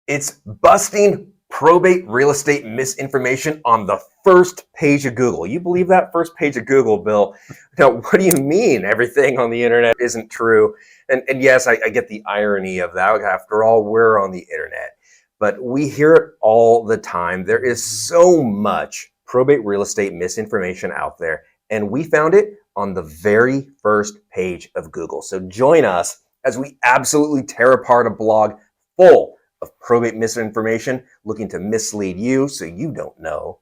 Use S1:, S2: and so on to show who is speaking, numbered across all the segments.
S1: It's busting probate real estate misinformation on the first page of Google. You believe that? First page of Google, Bill. Now, what do you mean everything on the internet isn't true? And yes, I get the irony of that. After all, we're on the internet. But we hear it all the time. There is so much probate real estate misinformation out there, and we found it on the very first page of Google. So join us as we absolutely tear apart a blog full of probate misinformation, looking to mislead you so you don't know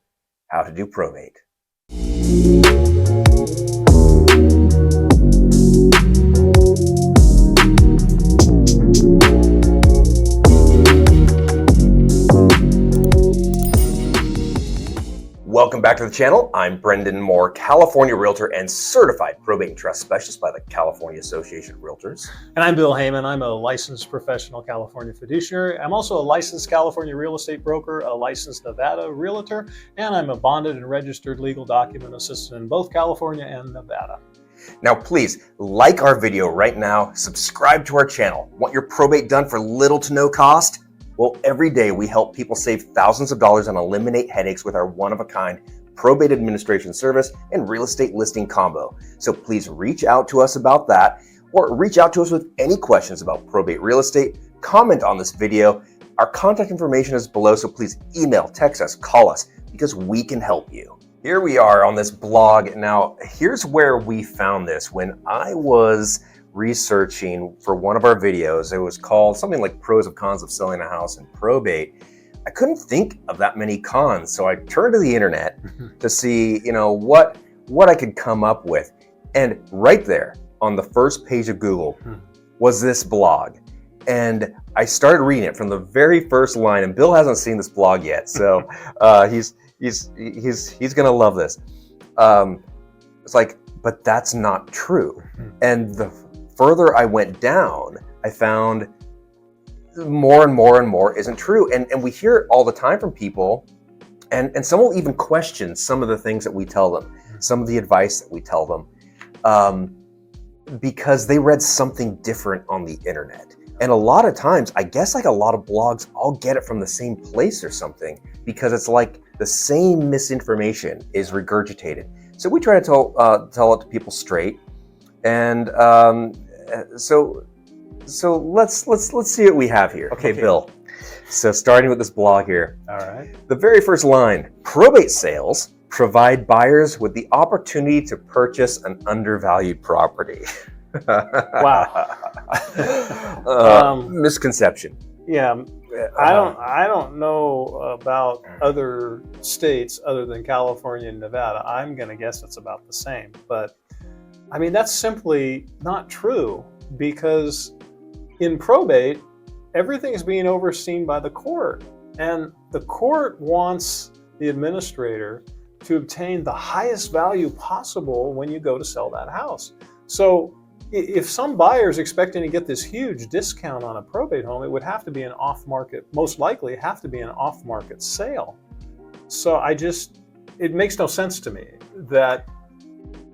S1: how to do probate. Welcome back to the channel. I'm Brendan Moore, California Realtor and Certified Probate and Trust Specialist by the California Association of Realtors.
S2: And I'm Bill Heyman. I'm a licensed professional California fiduciary. I'm also a licensed California real estate broker, a licensed Nevada realtor, and I'm a bonded and registered legal document assistant in both California and Nevada.
S1: Now, please like our video right now, subscribe to our channel. Want your probate done for little to no cost? Well, every day we help people save thousands of dollars and eliminate headaches with our one-of-a-kind probate administration service and real estate listing combo. So please reach out to us about that, or reach out to us with any questions about probate real estate. Comment on this video. Our contact information is below, so please email, text us, call us, because we can help you. Here we are on this blog. Now, here's where we found this. When I was researching for one of our videos, it was called something like Pros and Cons of Selling a House in Probate. I couldn't think of that many cons, so I turned to the internet to see, what I could come up with. And right there on the first page of Google was this blog. And I started reading it from the very first line, and Bill hasn't seen this blog yet, so he's gonna love this. It's like, but that's not true. And the further I went down, I found more and more and more isn't true. And we hear it all the time from people, and some will even question some of the things that we tell them, some of the advice that we tell them, because they read something different on the internet. And a lot of times, I guess like a lot of blogs, I'll get it from the same place or something, because it's like the same misinformation is regurgitated. So we try to tell it to people straight. And so let's see what we have here. Okay, Bill. So starting with this blog here.
S2: All right. The
S1: very first line: probate sales provide buyers with the opportunity to purchase an undervalued property.
S2: Wow.
S1: Misconception.
S2: Yeah. I don't know about other states other than California and Nevada. I'm going to guess it's about the same, but I mean, that's simply not true, because in probate, everything is being overseen by the court, and the court wants the administrator to obtain the highest value possible when you go to sell that house. So if some buyer is expecting to get this huge discount on a probate home, it would have to be an off-market, most likely have to be an off-market sale. So it makes no sense to me that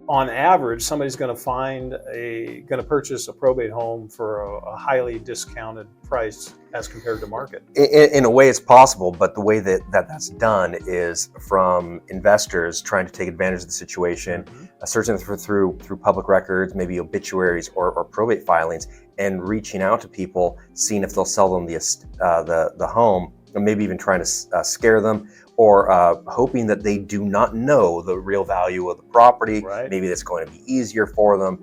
S2: on average, somebody's going to purchase a probate home for a highly discounted price as compared to market.
S1: In a way, it's possible, but the way that's done is from investors trying to take advantage of the situation, searching through public records, maybe obituaries or probate filings, and reaching out to people, seeing if they'll sell them the home, or maybe even trying to scare them, or hoping that they do not know the real value of the property.
S2: Right.
S1: Maybe that's going to be easier for them,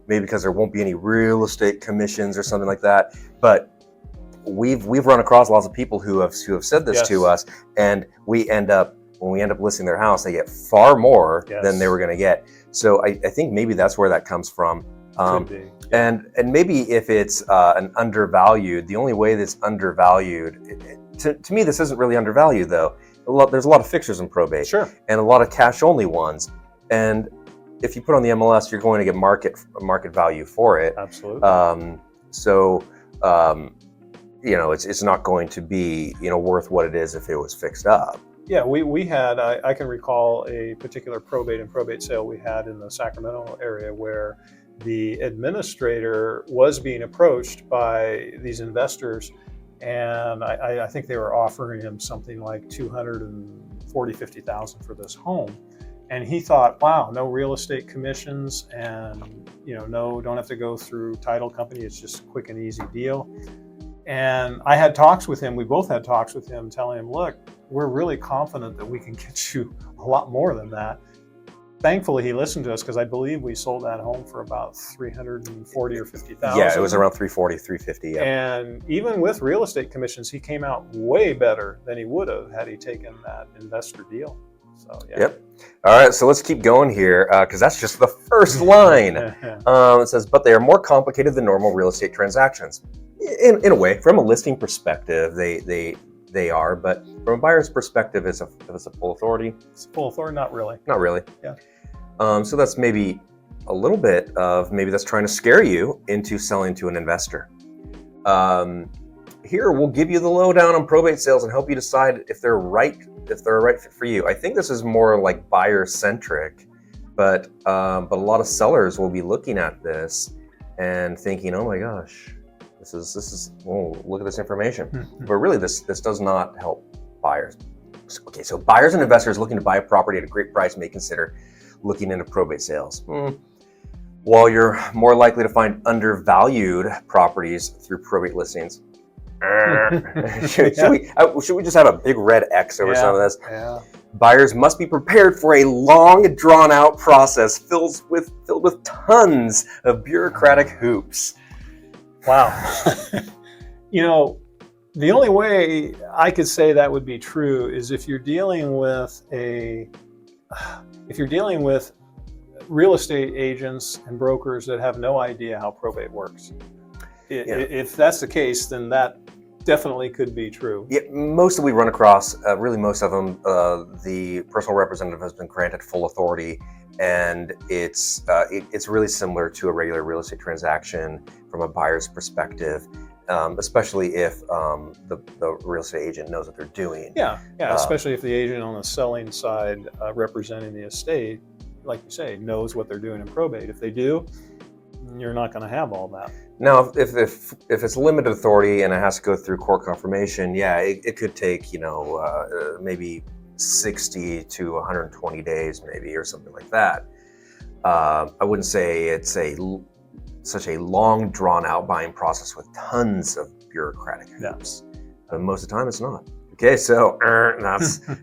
S1: maybe because there won't be any real estate commissions or something like that. But we've run across lots of people who have said this to us, and when we end up listing their house, they get far more than they were going to get. So I think maybe that's where that comes from.
S2: Could be.
S1: And maybe if it's an undervalued, the only way that's undervalued, to me, this isn't really undervalued though. There's a lot of fixtures in probate,
S2: sure,
S1: and a lot of cash-only ones. And if you put on the MLS, you're going to get market value for it.
S2: Absolutely.
S1: It's not going to be worth what it is if it was fixed up.
S2: Yeah, we had, I can recall a particular probate sale we had in the Sacramento area where the administrator was being approached by these investors and I think they were offering him something like $250,000 for this home. And he thought, wow, no real estate commissions, and don't have to go through title company. It's just a quick and easy deal. And I had talks with him. We both had talks with him, telling him, look, we're really confident that we can get you a lot more than that. Thankfully, he listened to us, because I believe we sold that home for about $340,000 or $50,000.
S1: Yeah, it was around $340,000, $350,000. Yeah.
S2: And even with real estate commissions, he came out way better than he would have had he taken that investor deal. So, yeah.
S1: Yep. All right, so let's keep going here, because that's just the first line. It says, but they are more complicated than normal real estate transactions. In a way, from a listing perspective, they are, but from a buyer's perspective, it's a full authority.
S2: It's a full authority? Not really.
S1: Not really.
S2: Yeah.
S1: So that's maybe a little bit of, maybe that's trying to scare you into selling to an investor. Here, we'll give you the lowdown on probate sales and help you decide if they're a right fit for you. I think this is more like buyer-centric, but a lot of sellers will be looking at this and thinking, oh my gosh, this is look at this information. But really, this does not help buyers. Okay, so buyers and investors looking to buy a property at a great price may consider looking into probate sales. While you're more likely to find undervalued properties through probate listings. Should we just have a big red X over some of this?
S2: Yeah.
S1: Buyers must be prepared for a long, drawn-out process filled with tons of bureaucratic hoops.
S2: Wow. The only way I could say that would be true is if you're dealing with real estate agents and brokers that have no idea how probate works. If that's the case, then that definitely could be true.
S1: Yeah, most of we run across, really most of them, the personal representative has been granted full authority, and it's really similar to a regular real estate transaction from a buyer's perspective, especially if the real estate agent knows what they're doing.
S2: Yeah, especially if the agent on the selling side representing the estate, like you say, knows what they're doing in probate. If they do, you're not going to have all that.
S1: Now, if it's limited authority and it has to go through court confirmation, yeah, it could take maybe 60 to 120 days, maybe, or something like that. I wouldn't say it's such a long, drawn-out buying process with tons of bureaucratic hoops. But most of the time, it's not. Okay, so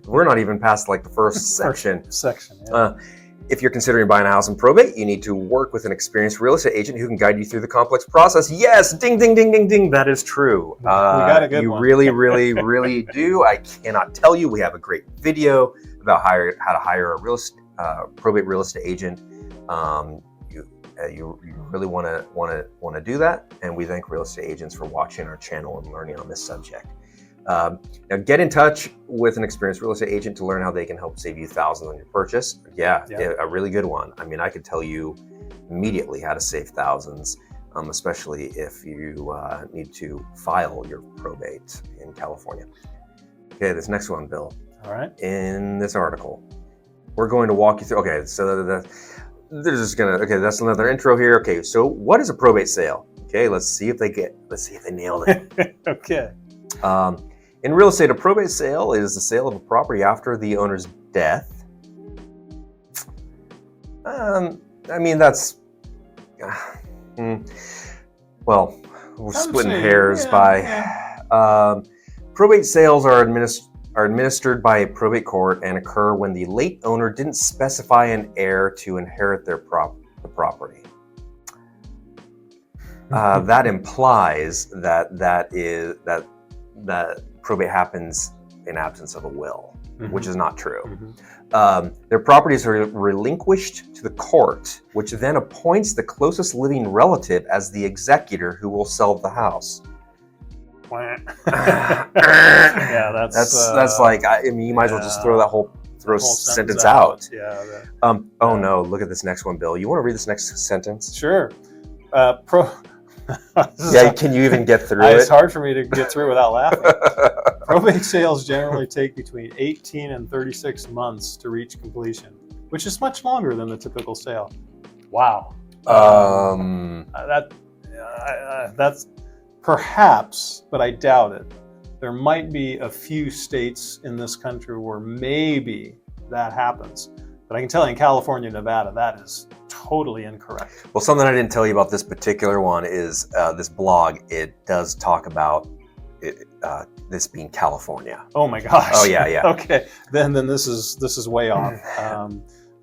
S1: we're not even past like the first section.
S2: Yeah.
S1: If you're considering buying a house in probate, you need to work with an experienced real estate agent who can guide you through the complex process. Yes, ding, ding, ding, ding, ding. That is true.
S2: We got a good
S1: you
S2: one.
S1: really, really, really do. I cannot tell you. We have a great video about how to hire a probate real estate agent. You really want to do that, and we thank real estate agents for watching our channel and learning on this subject. Now get in touch with an experienced real estate agent to learn how they can help save you thousands on your purchase. Yeah, a really good one. I mean, I could tell you immediately how to save thousands, especially if you need to file your probate in California. Okay, this next one, Bill.
S2: All right.
S1: In this article, we're going to walk you through. Okay, so that's another intro here. Okay, so what is a probate sale? Okay, let's see if they nailed it.
S2: Okay.
S1: In real estate, a probate sale is the sale of a property after the owner's death. I mean, that's well, we're splitting hairs by. Probate sales are administered by a probate court and occur when the late owner didn't specify an heir to inherit the property. That implies that probate happens in absence of a will, which is not true. Their properties are relinquished to the court, which then appoints the closest living relative as the executor who will sell the house.
S2: Yeah,
S1: that's like, I mean, you might as well just throw that whole sentence out.
S2: Yeah.
S1: Oh no, look at this next one, Bill. You want to read this next sentence?
S2: Sure.
S1: Can you even get through it?
S2: It's hard for me to get through without laughing. Probate sales generally take between 18 and 36 months to reach completion, which is much longer than the typical sale. Wow. That's Perhaps, but I doubt it. There might be a few states in this country where maybe that happens. But I can tell you in California, Nevada, that is totally incorrect.
S1: Well, something I didn't tell you about this particular one is this blog. It does talk about this being California.
S2: Oh my gosh.
S1: Oh yeah, yeah.
S2: Okay, then this is way off.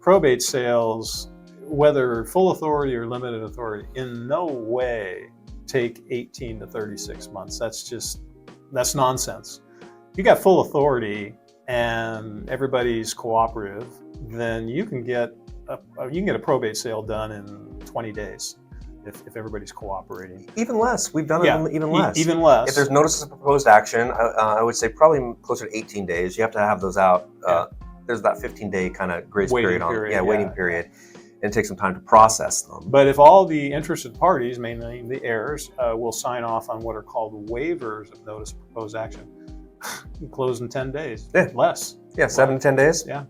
S2: Probate sales, whether full authority or limited authority, in no way take 18 to 36 months. That's nonsense. You got full authority and everybody's cooperative, then you can get a probate sale done in 20 days if everybody's cooperating.
S1: Even less. We've done it even less.
S2: Even less.
S1: If there's notices of proposed action, I would say probably closer to 18 days. You have to have those out. There's that 15-day kind of grace
S2: waiting
S1: period. Waiting period. And it takes some time to process them.
S2: But if all the interested parties, mainly the heirs, will sign off on what are called waivers of notice of proposed action, you close in 10 days.
S1: Yeah.
S2: Less.
S1: Yeah, 7 to 10 days.
S2: Yeah.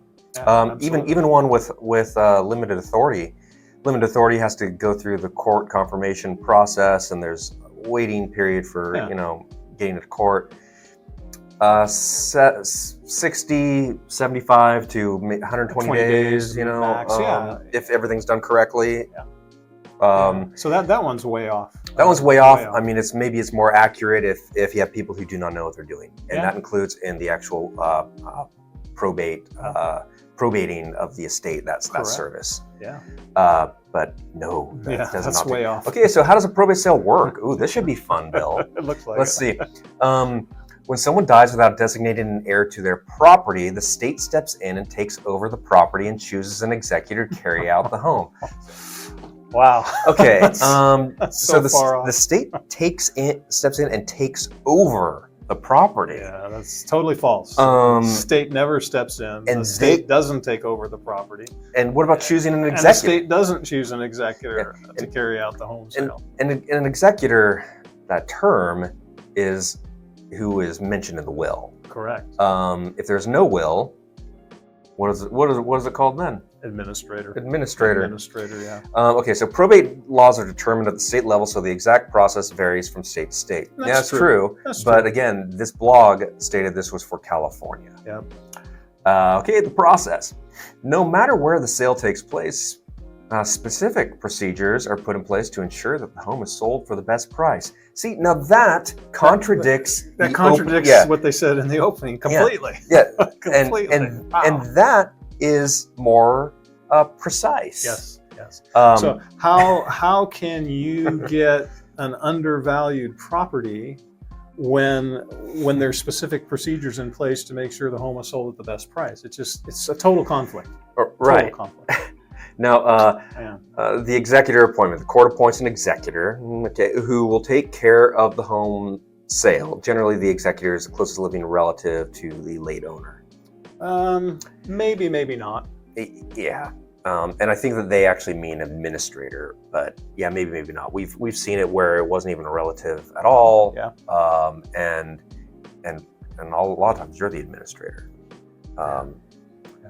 S1: Even one with limited authority. Limited authority has to go through the court confirmation process, and there's a waiting period for getting to court. 60, 75 to 120 days,
S2: max,
S1: if everything's done correctly.
S2: So that one's way off.
S1: That one's way off. I mean, it's more accurate if you have people who do not know what they're doing, and that includes in the actual probating of the estate. That's that service.
S2: Yeah.
S1: But no,
S2: that's way off.
S1: Okay, so how does a probate sale work? Ooh, this should be fun, Bill.
S2: It looks like.
S1: Let's see. When someone dies without designating an heir to their property, the state steps in and takes over the property and chooses an executor to carry out the home.
S2: Wow.
S1: Okay.
S2: That's
S1: so
S2: far off.
S1: the state steps in and takes over the property.
S2: Yeah, that's totally false. State never steps in.
S1: And
S2: the state doesn't take over the property.
S1: And what about choosing an executor?
S2: And the state doesn't choose an executor to carry out the home sale.
S1: And an executor, that term is who is mentioned in the will.
S2: Correct.
S1: If there's no will, what is it called then?
S2: Administrator.
S1: Administrator,
S2: yeah.
S1: Okay, so probate laws are determined at the state level, so the exact process varies from state to state.
S2: That's
S1: true. But again, this blog stated this was for California.
S2: Yeah.
S1: Okay, the process. No matter where the sale takes place, specific procedures are put in place to ensure that the home is sold for the best price. See, now that contradicts
S2: what they said in the opening completely.
S1: Yeah,
S2: completely.
S1: And that is more precise.
S2: Yes. So how can you get an undervalued property when there's specific procedures in place to make sure the home is sold at the best price? It's a total conflict.
S1: Right.
S2: Total conflict.
S1: Now, the executor appointment. The court appoints an executor, who will take care of the home sale. Generally, the executor is the closest living relative to the late owner.
S2: Maybe not.
S1: Yeah. And I think that they actually mean administrator, but yeah, maybe not. We've seen it where it wasn't even a relative at all.
S2: Yeah.
S1: And a lot of times you're the administrator.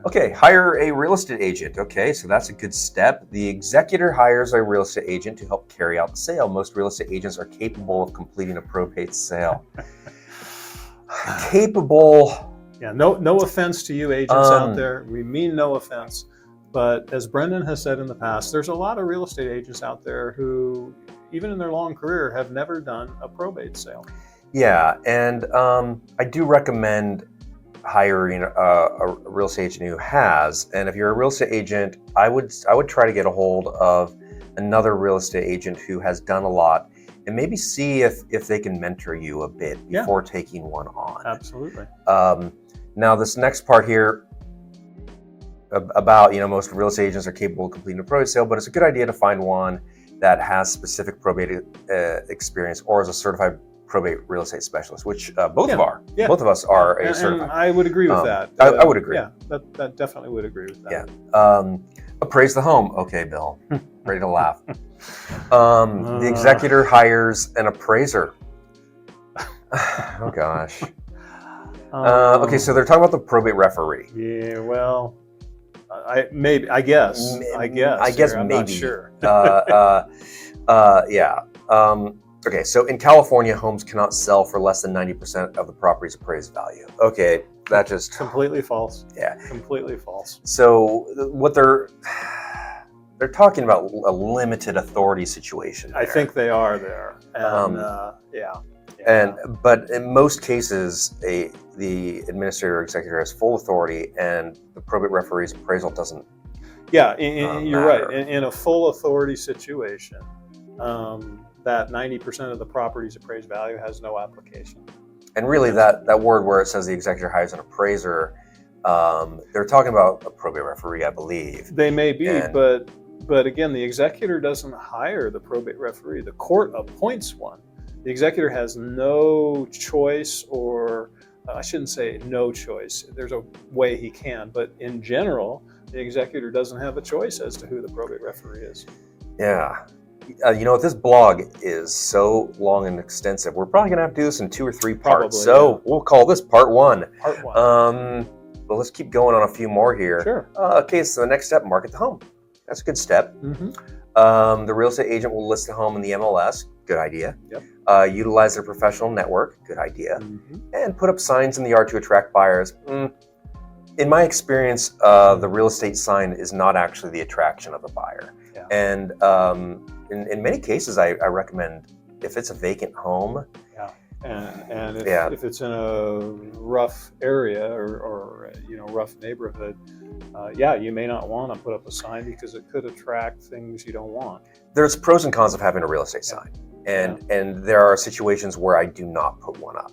S1: Okay, hire a real estate agent. Okay, so that's a good step. The executor hires a real estate agent to help carry out the sale. Most real estate agents are capable of completing a probate sale. Capable.
S2: Yeah, no offense to you agents out there. We mean no offense. But as Brendan has said in the past, there's a lot of real estate agents out there who, even in their long career, have never done a probate sale.
S1: Yeah, and I do recommend hiring a real estate agent who has. And if you're a real estate agent, I would try to get a hold of another real estate agent who has done a lot, and maybe see if they can mentor you a bit before taking one on.
S2: Absolutely.
S1: Now, this next part here about, most real estate agents are capable of completing a probate sale, but it's a good idea to find one that has specific probate experience or is a certified probate real estate specialist, which both of us are a certified.
S2: And I would agree with that.
S1: I would agree.
S2: Yeah, that definitely would agree with that.
S1: Yeah. Appraise the home. Okay, Bill, ready to laugh. The executor hires an appraiser. Oh gosh. Okay, so they're talking about the probate referee.
S2: Yeah, well, I guess
S1: I'm
S2: maybe.
S1: not sure. Okay, so in California, homes cannot sell for less than 90% of the property's appraised value. Okay, that just...
S2: Completely false.
S1: Yeah.
S2: Completely false.
S1: So what they're talking about a limited authority situation there.
S2: I think they are there. And yeah.
S1: But in most cases, the administrator or executor has full authority, and the probate referee's appraisal doesn't.
S2: Yeah, you're
S1: matter.
S2: right. In a full authority situation, that 90% of the property's appraised value has no application.
S1: And really, that word where it says the executor hires an appraiser, they're talking about a probate referee, I believe.
S2: They may be, but again, the executor doesn't hire the probate referee. The court appoints one. The executor has no choice, or I shouldn't say no choice. There's a way he can, but in general, the executor doesn't have a choice as to who the probate referee is.
S1: Yeah. You know, this blog is so long and extensive. We're probably going to have to do this in 2 or 3 parts. So we'll call this part 1.
S2: Part 1.
S1: But let's keep going on a few more here.
S2: Sure.
S1: Okay, so the next step, market the home. That's a good step.
S2: Mm-hmm.
S1: The real estate agent will list the home in the MLS. Good idea.
S2: Yep.
S1: Utilize their professional network. Good idea.
S2: Mm-hmm.
S1: And put up signs in the yard to attract buyers. In my experience, the real estate sign is not actually the attraction of the buyer.
S2: Yeah.
S1: And in many cases, I recommend, if it's a vacant home.
S2: Yeah. And if it's in a rough area or rough neighborhood, you may not want to put up a sign because it could attract things you don't want.
S1: There's pros and cons of having a real estate sign, and there are situations where I do not put one up,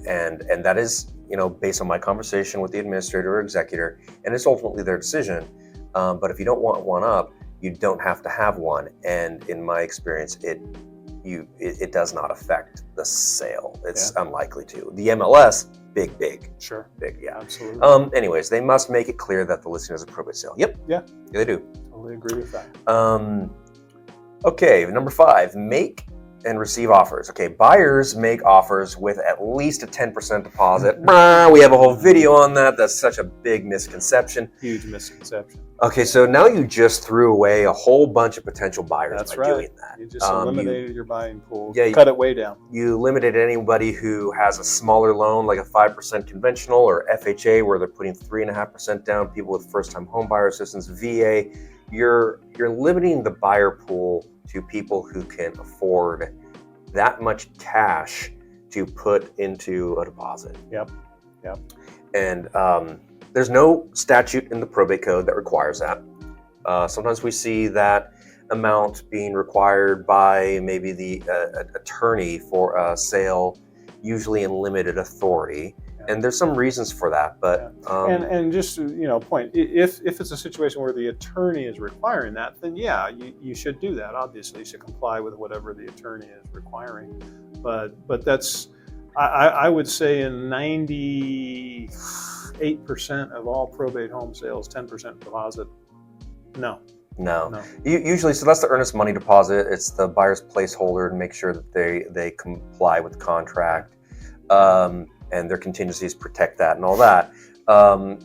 S1: and that is based on my conversation with the administrator or executor, and it's ultimately their decision. But if you don't want one up, you don't have to have one, and in my experience, it does not affect the sale. It's unlikely to. The MLS, big.
S2: Sure.
S1: Big, yeah.
S2: Absolutely.
S1: Anyways, they must make it clear that the listing is a probate sale. Yep.
S2: Yeah.
S1: They do.
S2: Totally agree with that.
S1: Okay, number 5, make and receive offers. Okay, buyers make offers with at least a 10% deposit. We have a whole video on that. That's such a big misconception.
S2: Huge misconception.
S1: Okay, so now you just threw away a whole bunch of potential buyers by doing that.
S2: You just eliminated your buying pool.
S1: Yeah,
S2: cut it way down.
S1: You limited anybody who has a smaller loan, like a 5% conventional or FHA, where they're putting 3.5% down. People with first-time home buyer assistance, VA. You're limiting the buyer pool to people who can afford that much cash to put into a deposit.
S2: Yep.
S1: And there's no statute in the probate code that requires that. Sometimes we see that amount being required by maybe the attorney for a sale, usually in limited authority. And there's some reasons for that, but
S2: and just point, if it's a situation where the attorney is requiring that, then you should do that. Obviously, you should comply with whatever the attorney is requiring. But that's, I would say, in 98% of all probate home sales, 10% deposit. No.
S1: Usually, so that's the earnest money deposit. It's the buyer's placeholder to make sure that they comply with the contract. And their contingencies protect that and all that. And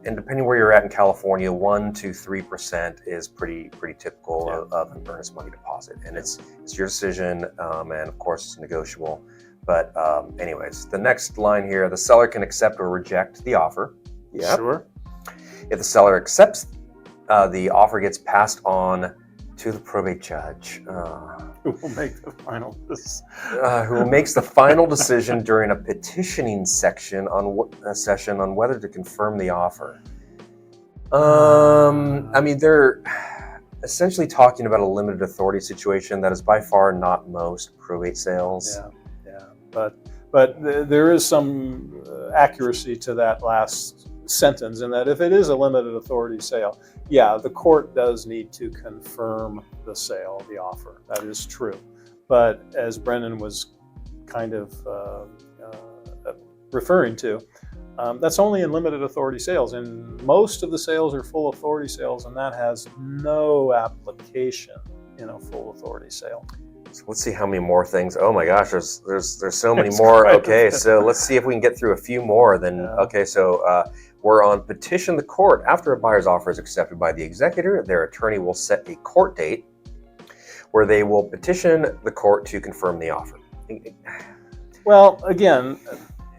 S1: depending where you're at in California, 1 to 3% is pretty typical of an earnest money deposit. And it's your decision, and of course it's negotiable. But anyways, the next line here, the seller can accept or reject the offer. Yeah.
S2: Sure.
S1: If the seller accepts, the offer gets passed on to the probate judge.
S2: Who will make the final
S1: who makes the final decision during a petitioning session on whether to confirm the offer. I mean, they're essentially talking about a limited authority situation that is by far not most probate sales.
S2: Yeah. But there is some accuracy to that last sentence, in that if it is a limited authority sale, the court does need to confirm the sale, the offer. That is true. But as Brennan was kind of referring to, that's only in limited authority sales. And most of the sales are full authority sales, and that has no application in a full authority sale.
S1: So let's see how many more things. Oh my gosh, there's so many more. Okay, so let's see if we can get through a few more. Okay, so we're on petition the court. After a buyer's offer is accepted by the executor, their attorney will set a court date where they will petition the court to confirm the offer.
S2: Well, again,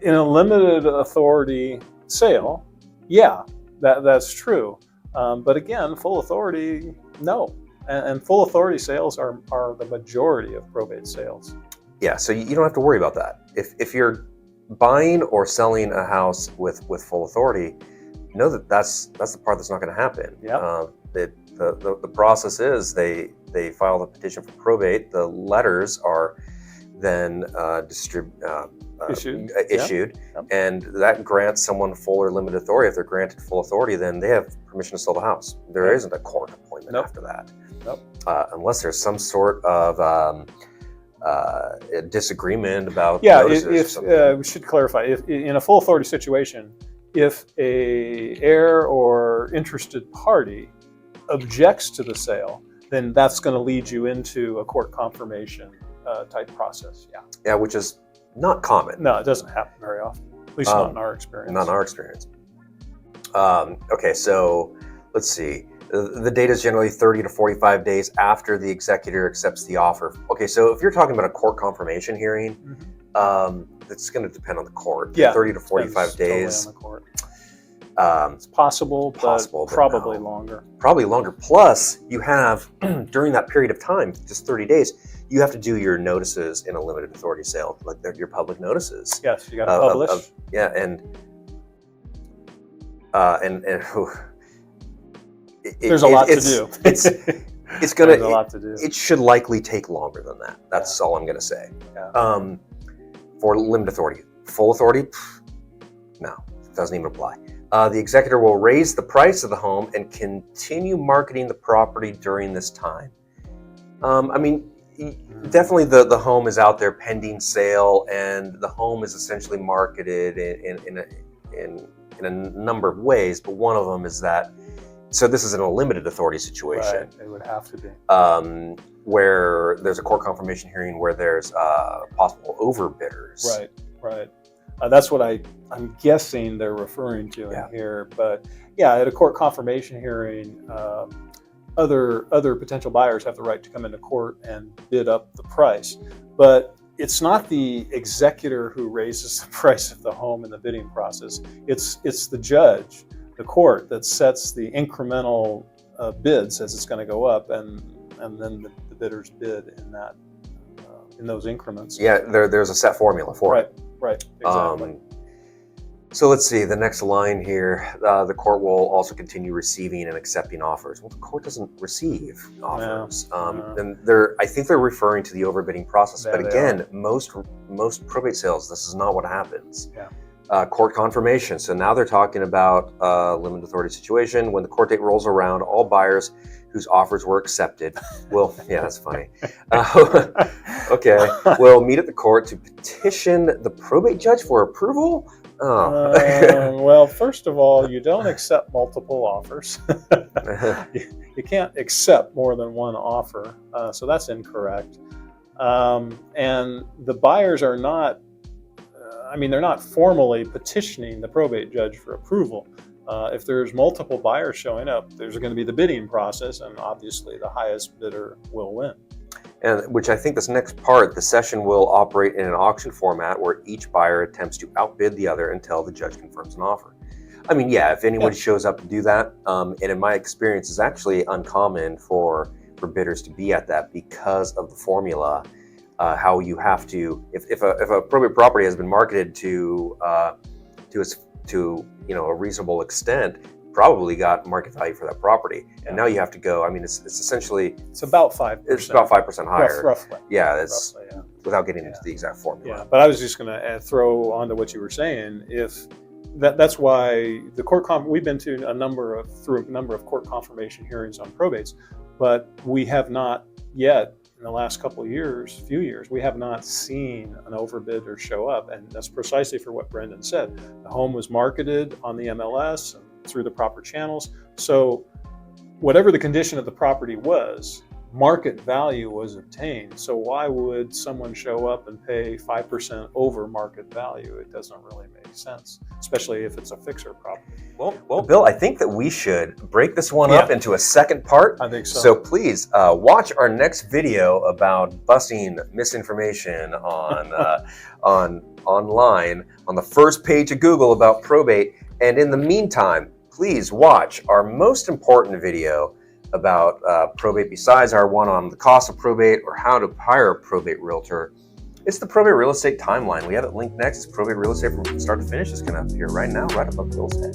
S2: in a limited authority sale, yeah, that's true. But again, full authority, no. And full authority sales are the majority of probate sales.
S1: Yeah, so you don't have to worry about that. If you're buying or selling a house with full authority, know that's the part that's not going to happen.
S2: Yep.
S1: The process is they file the petition for probate. The letters are then issued,
S2: Yep.
S1: and that grants someone full or limited authority. If they're granted full authority, then they have permission to sell the house. There isn't a court appointment after that, unless there's some sort of a disagreement about notices.
S2: We should clarify, if in a full authority situation, if a heir or interested party objects to the sale, then that's going to lead you into a court confirmation type process.
S1: Yeah, which is not common.
S2: No, it doesn't happen very often, at least not in our experience.
S1: Not in our experience. Okay, so let's see. The date is generally 30 to 45 days after the executor accepts the offer. Okay, so if you're talking about a court confirmation hearing, it's going to depend on the court.
S2: Yeah,
S1: 30 to 45 days.
S2: Totally on the court. It's possible, but probably
S1: no.
S2: longer.
S1: Probably longer. Plus, you have, during that period of time, just 30 days, you have to do your notices in a limited authority sale, like your public notices.
S2: Yes, you got to publish. There's a lot to do.
S1: It's gonna.
S2: There's a lot to do.
S1: It should likely take longer than that. That's all I'm gonna say.
S2: Yeah.
S1: For limited authority, full authority, no, it doesn't even apply. The executor will raise the price of the home and continue marketing the property during this time. I mean, definitely the home is out there pending sale, and the home is essentially marketed in a number of ways, but one of them is that, so this is in a limited authority situation.
S2: Right, it would have to be.
S1: Where there's a court confirmation hearing where there's possible overbidders.
S2: Right. That's what I'm guessing they're referring to in here. But yeah, at a court confirmation hearing, other potential buyers have the right to come into court and bid up the price. But it's not the executor who raises the price of the home in the bidding process. It's the judge, the court, that sets the incremental bids as it's going to go up, and then the bidders bid in those increments.
S1: Yeah, there's a set formula for it.
S2: Right, exactly.
S1: So let's see, the next line here, the court will also continue receiving and accepting offers. Well, the court doesn't receive offers. And I think they're referring to the overbidding process. But again, most probate sales, this is not what happens. Court confirmation. So now they're talking about limited authority situation. When the court date rolls around, all buyers whose offers were accepted will, that's funny. Will meet at the court to petition the probate judge for approval.
S2: Well, first of all, you don't accept multiple offers. You can't accept more than one offer, so that's incorrect. And the buyers are not, they're not formally petitioning the probate judge for approval. If there's multiple buyers showing up, there's going to be the bidding process, and obviously the highest bidder will win.
S1: And which I think this next part, the session will operate in an auction format where each buyer attempts to outbid the other until the judge confirms an offer. I mean, if anybody shows up to do that, and in my experience, it's actually uncommon for bidders to be at that because of the formula, how you have to, if a probate property has been marketed to a reasonable extent, probably got market value for that property, and now you have to go. It's essentially
S2: about 5%.
S1: It's about 5% higher,
S2: roughly.
S1: It's without getting into the exact formula.
S2: Yeah, but I was just going to throw onto what you were saying. If that's why the court we've been to a number of court confirmation hearings on probates, but we have not yet, in the last few years, we have not seen an overbidder show up, and that's precisely for what Brendan said. The home was marketed on the MLS and through the proper channels. So whatever the condition of the property was, market value was obtained. So why would someone show up and pay 5% over market value? It doesn't really make sense, especially if it's a fixer property.
S1: Well, Bill, I think that we should break this one up into a second part.
S2: I think so.
S1: So please watch our next video about busting misinformation on online on the first page of Google about probate. And in the meantime, please watch our most important video about probate besides our one on the cost of probate or how to hire a probate realtor. It's the Probate Real Estate Timeline. We have it linked next. It's Probate Real Estate from start to finish. It's going to appear right now, right above Bill's head.